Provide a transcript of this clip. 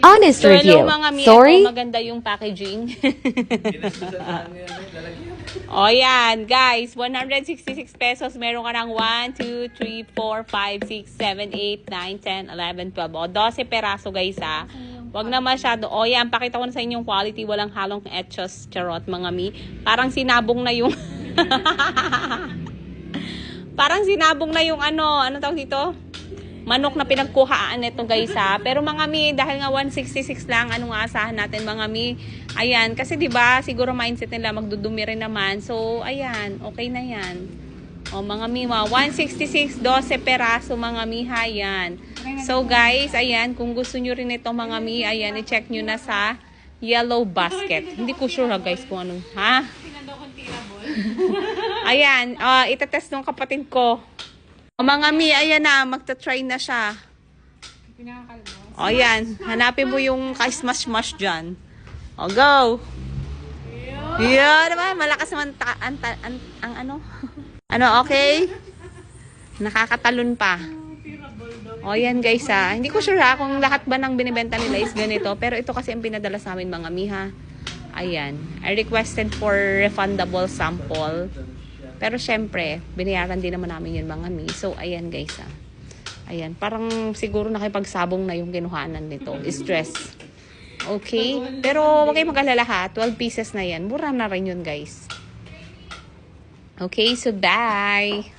Honest So, hello review. mga mi. Sorry? Ito, maganda yung packaging. O yan, guys. 166 pesos. Meron ka ng 1, 2, 3, 4, 5, 6, 7, 8, 9, 10, 11, 12. O, 12 peraso, guys, ha. Wag na masyado. O yan, pakita ko na sa inyong quality. Walang halong etchos, charot, mga mi. Parang sinabong na yung... Parang sinabong na yung ano tawag dito? Manok na pinagkuhaan nito, guys, ha. Pero mga mi, dahil nga 166 lang, anong aasahan natin, mga mi? Ayan, kasi 'di ba, siguro mindset nila magdudumi rin naman. So, ayan, okay na 'yan. O mga mi, 166, 12 peraso, mga mi, ha, yan. So, guys, ayan, kung gusto nyo rin ito, mga mi, ayan, i-check nyo na sa yellow basket. Hindi ko sure, ha, guys, kung anong, ha? Ayan, itetest ng kapatid ko. O mga mi, ayan na, magta-try na siya. O ayan, hanapin mo yung ka-smash-smash dyan. O, go! Yan naman, malakas naman ang ano. Ano, okay? Nakakatalon pa. O, yan guys, ha. Hindi ko sure, ha, kung lahat ba ng binibenta nila is ganito. Pero ito kasi ang pinadala sa amin, mga mi, ha. Ayan. I requested for refundable sample. Pero syempre, binayaran din naman namin yun, mga mi. So, ayan guys, ha. Ayan. Parang siguro nakipagsabong na yung kinuhanan nito. Stress. Okay? Pero wag kayong mag-alala, ha. 12 pieces na yan. Mura na rin yun, guys. Okay? So, bye!